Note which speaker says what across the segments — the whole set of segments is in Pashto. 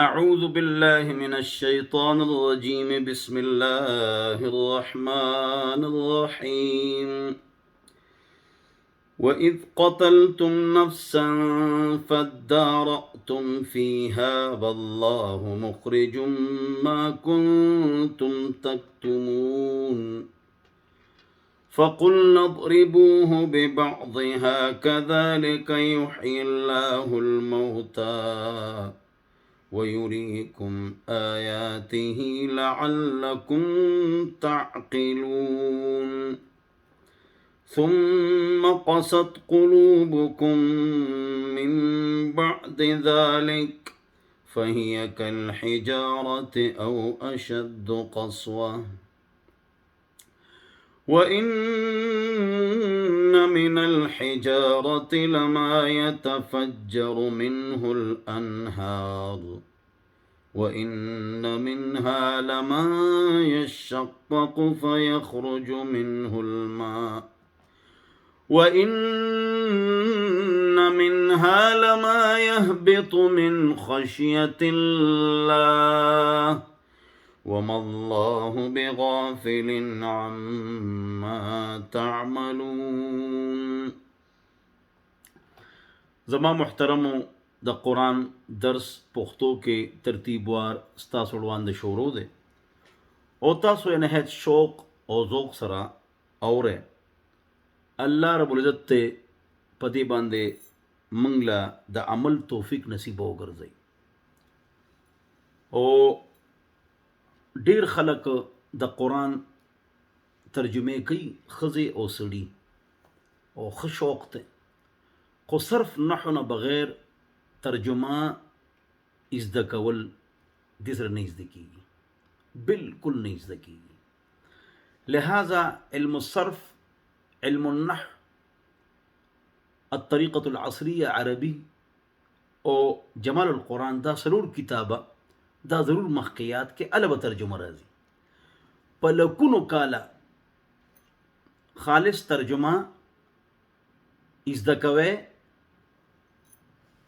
Speaker 1: أعوذ بالله من الشيطان الرجيم بسم الله الرحمن الرحيم وإذ قتلتم نفسا فادارأتم فيها والله مخرج ما كنتم تكتمون فقلنا اضربوه ببعضها كذلك يحيي الله الموتى ويريكم آياته لعلكم تعقلون ثم قست قلوبكم من بعد ذلك فهي كالحجارة أو أشد قسوة وإن من الحجارة لما يتفجر منه الأنهار وإن منها لما يشقق فيخرج منه الماء وإن منها لما يهبط من خشية الله وما الله بغافل عما تعملون. زما محترمو د قرآن درس پښتو کې ترتیبوار ستاسو وړاندې شروع دی او تاسو یې نهایت شوق او ذوق سره اوره. الله رب العزت ته په دې باندې موږ له د عمل توفیق نصیب وګرځي. او ډیر خلک د قرآن ترجمه کوي، ښځې او سړي، او ښه شوق دی، خو صرف نحو نه بغیر ترجمه زده کول دې سره نه زده کېږي، بالکل نه زده کېږي. لہذا علم الصرف، علم النحو، الطریقة العصریه عربي او جمال القرآن دا سلور کتابه دا ضرور مخکیات کې البته ترجمه راځي. په لکونو کاله خالص ترجمه زده کوئ،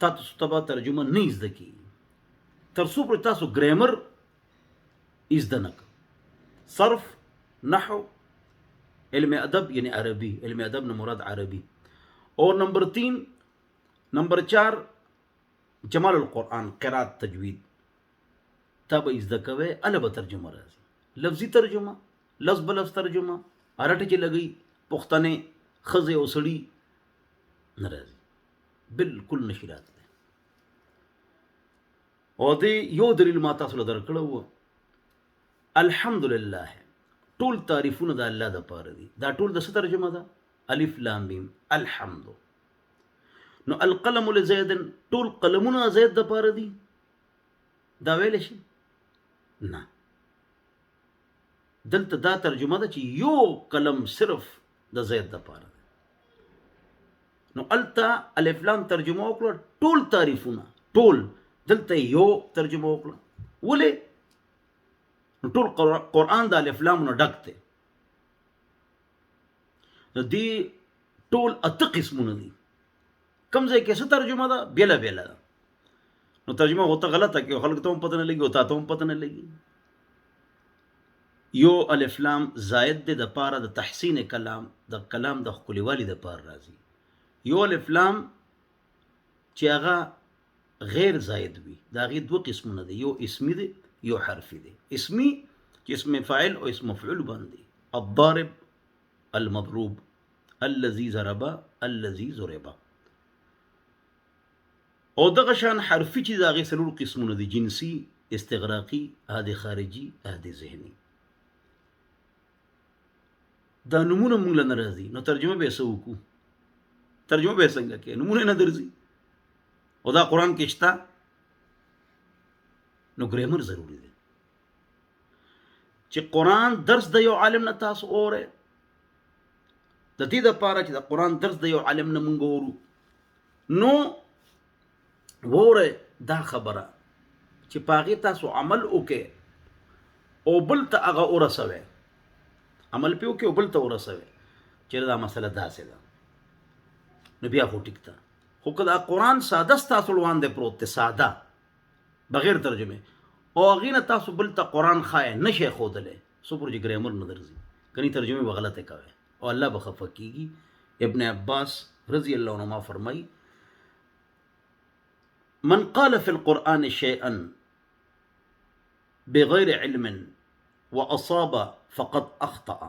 Speaker 1: تاسو ته به ترجمه نه زده کېږي تر څو پورې تاسو ګرامر زده نه کړئ. صرف، نحو، علم ادب یعنی عربي، علم ادب نه مراد عربي. اور نمبر 3، نمبر 4 جمال القرآن، قرات، تجوید تا به زده کوئ، اله به ترجمه راځي. لفظي ترجمه، لفظ بلفظ ترجمه، ارټه کې لګي پښتنې ښځې او سړي نه راځي، بالکل نشي راتلی. او دې یو دلیل ما تاسو له درکړی و. الحمدلله ټول تعریفونه د الله دپاره دي. دا ټول د څه ترجمه ده؟ الف لام میم الحمد. نو القلم لزید، ټول قلمونه زید دپاره دي، دا ویلی شي؟ نه. دلته دا ترجمه ده چې یو قلم صرف د زید دپاره ده. نو الته الف لام ترجمه وکړه، ټول تعریفونه ټول، دلته یو ترجمه وکړه. ولې؟ نو ټول قرآن د الف لام نه ډک دی. نو دې ټول اته قسمونه دي. کوم ځای کې څه ترجمه ده؟ بیله بیله ده. نو ترجمه ہوتا غلطه کې خلک ته هم پته نه لګي او تا ته هم پته نه لګي. یو الف لام زائد دی د پاره د تحسین کلام، د کلام د ښکلیوالي د پاره راځي. یو الف لام چې هغه غیر زائد وي، د هغې دوه قسمونه دي، یو اسمي دی، یو حرفي دی. اسمي چې اسم فاعل او اسم مفعول باندې، الضارب، المضروب، الذي ضرب، الذي ضرب. او دغه شان حرفي چې د هغې څلور قسمونه دي، جنسي، استغراقي، عهد خارجي، عهد ذهني. دا نمونه موږ له نه راځي، نو ترجمه به یې څه وکړو؟ ترجمه به یې څنګه کوې؟ نمونه نه درځي او دا قرآن کې شته، نو ګرامر ضروري دی. چې قرآن درس د یو عالم نه تاسو اورئ، د دې دپاره چې د قرآن درس د یو عالم نه موږ اورو، نو وورئ دا خبره چې په هغې تاسو عمل وکئ او بل ته هغه ورسوئ، عمل پې وکئ او بل ته ورسوئ چې دا مسله داسې ده، نو بیا خو ټیک ده. خو که دا قرآن ساده ستاسو وړاندې پروت دی، ساده بغیر ترجمه، او هغې نه تاسو بل ته قرآن ښایه نشئ ښودلی څو پورې چې ګرامر نه درځي، کني ترجمه به غلطه کوي او الله به خفه کېږي. ابن عباس رضی الله عنهما فرمایي من قال في القرآن شيئا بغير علم واصاب فقد اخطأ.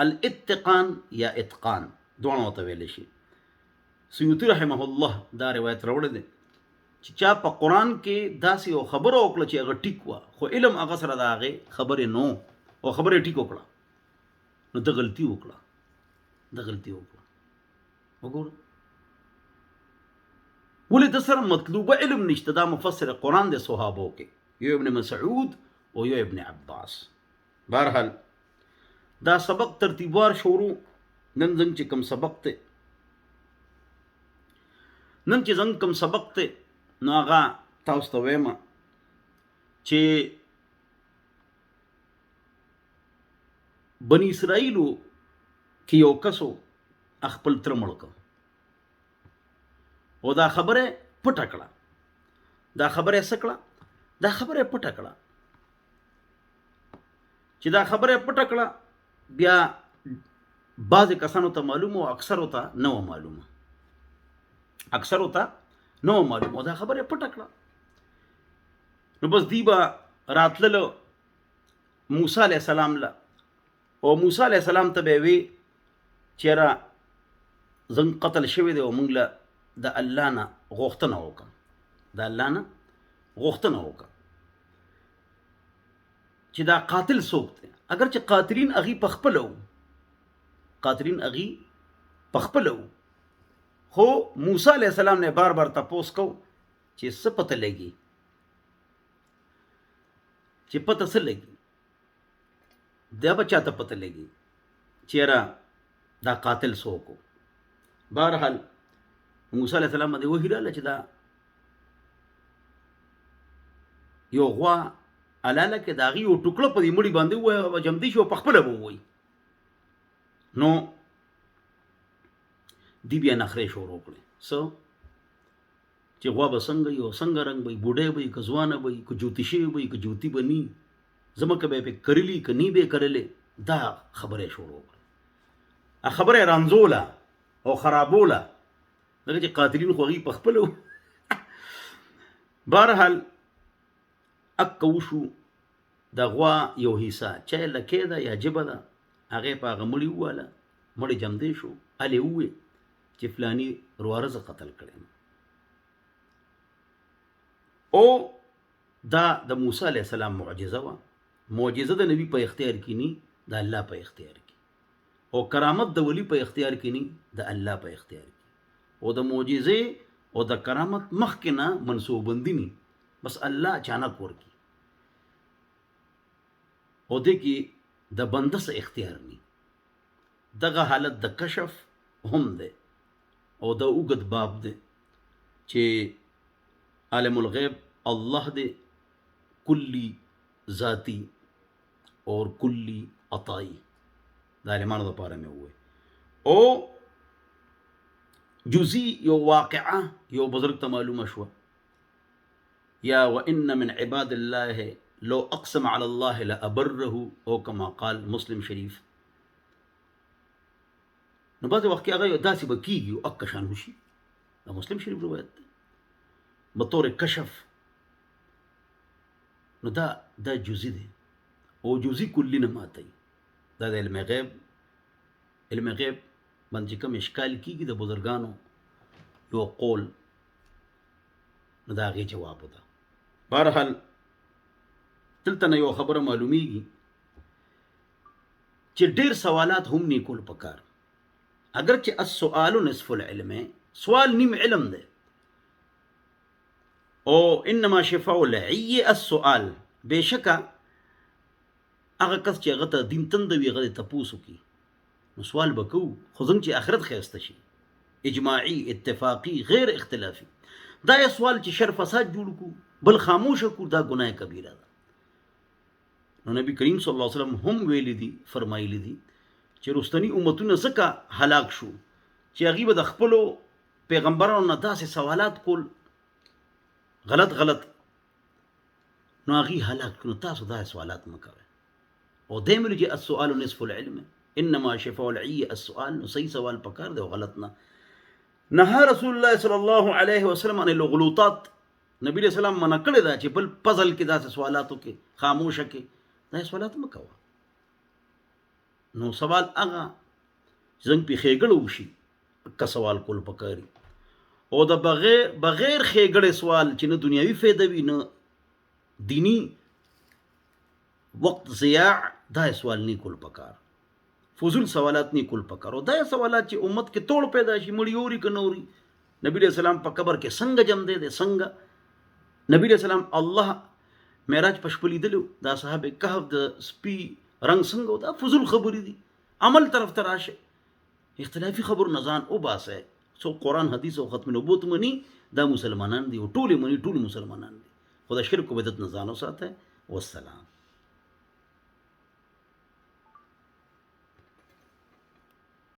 Speaker 1: الاتقان یا اتقان دواړه ورته ویلی شي. سیوطي رحمه الله دا روایت راوړی دی چې چا په قرآن کې داسې یو خبره وکړه چې هغه ټیک وه، خو علم هغه سره د هغې خبرې نو او خبرې ټیک وکړه، نو ده غلطي وکړه. وګوره ولې د سره مطلوبه علم نشته. دا مفسر قرآن د صحابو کې یو ابن مسعود او یو ابن عباس. بهرحال دا سبق ترتیبوار شروع نن زنګ چې کم سبق ته نو هغه تاسو ته وایم چې بنی اسرائیلو کې یو کسو خپل تر مړ کړ او دا خبره پټه کړه. چې دا خبره پټه کړه بیا بعضې کسانو ته معلومه او اکثرو ته نه وه معلومه او دا خبره پټه کړه. نو بس دی به راتللو موسی علیه السلام له، او موسی علیه السلام ته به یې وی چېره زنګ قتل شوی دی او موږ له د الله نه غوښتنه وکړه چې دا قاتل څوک دی. اگر چې قاتلین هغې پخپله وو، خو موسی علیه السلام نے بار بار تپوس کو چې څه پته لګي، دا به چاته پته لګي چې یاره دا قاتل څوک و. بهرحال موسی علیه السلام باندې وحی راغله چې دا یو غوا الاله کې د هغې یو ټوکړه په دې مړي باندې ووایه به جمدی شي او پخپله به ووایي. نو دی بیا نخرې شروع کړې چې غوا به څنګه وي او څنګه رنګ به وي، بوډۍ به وي که ځوانه به وي، که جوتي شوې به وي که جوتي به ني، ځمکه به یې پې کرلي که نی به یې کرلې. دا خبره یې شروع کړه، خبره یې رانځوله او خرابوله، ځکه چې قاتلین خو هغې پخپله وو. بهرحال اکه وشو د غوا یو حصه چا یې لکۍ ده یا جبه ده هغې په هغه مړي وواله، مړی جمدی شو، هلې ووې چې فلاني رواره زه قتل کړی یم. او دا د موسی علیه السلام معجزه وه. معجزه د نبی په اختیار کې نی، د الله په اختیار کې، او کرامت د ولی په اختیار کې نی، د الله په اختیار کې. او د معجزې او د کرامت مخکې نه منصوبندي نی، بس الله اچانک ورکي، او دې کې د بنده څه اختیار نی. دغه حالت د کشف هم دی او د اوږد باب دی چې عالم الغیب الله دی، کلی ذاتی اور کلی عطائی. دا عالمانو دپاره مې ووایي. او جزئی یو واقعه یو بزرګ ته معلومه شوه، یا وان من عباد الله لو اقسم على الله لابره، او کما قال مسلم شریف. نو بعضې وخت کې هغه داسې به کېږي او اکه شان وشي. دا مسلم شریف روایت دی بطور کشف. نو دا جزئی دی او جزئی کلی نه ماتوي. دا د علم غیب باندې چې کوم اشکال کېږي د بزرګانو یو قول، نو د هغې جواب ده. بهرحال دلته نه یو خبره معلومیږي چې ډېر سوالات هم نه کول پکار. اگر چې السؤال نصف العلم، سوال نیم علم دی. او انما شفاء العي السؤال، بېشکه هغه کس چې هغه ته دین تنده وي هغه دې تپوس وکړي، نو سوال به کوو، خو څنګه چې آخرت ښایسته شي، اجماعي اتفاقي غیر اختلافي. دا یو سوال چې شر فساد جوړ کړو بل خاموشه کړو، دا ګناه کبیره ده. نو نبی کریم صلی الله علیه وسلم هم ویلی دي، فرمایلی دي چې رستنی امتونه ځکه هلاک شو چې هغوی به د خپلو پیغمبرانو نه داسې سوالات کول غلط نو هغې هلاک کړو. تاسو دا سوالات مه کوئ. او دی ویلي چې السؤال نصف العلم انما شفاء العي السؤال. نو صحیح سوال پکار دی او غلط نه. نهى رسول الله صلی الله علیه وسلم عن الغلوطات. نبی علیہ السلام منع کړی دا چې بل پزل کې داسې سوالاتو کې خاموشه کې دا سوالات مه کوه. نو سوال هغه زنګ پې ښېګړه وشي که سوال کول پکاري. او د بغیر ښېګړې سوال چې نه دنیاوي فایده وي نه دینی وقت ضیاع، دا سوال نه کول پکار. فضول سوالات نه کول پکار. او دا سوالات چې امت کې توڑ پیدا شي مړی اوري که نه اوري. نبی علیہ السلام په قبر کې څنګه جم دی څنګه نبی علیہ السلام الله معراج په شپه لیدلو. دا صاحب کهف د سپي رنگ څنګه، دا فضول خبرې دي. عمل طرف ته راشه. اختلافي خبر نزان او باسه. سو قرآن حدیث او ختم نبوت منی دا مسلمانان دي او ټول منی ټول مسلمانان دي. خو د شرک او بدعت نزان او ساته. والسلام.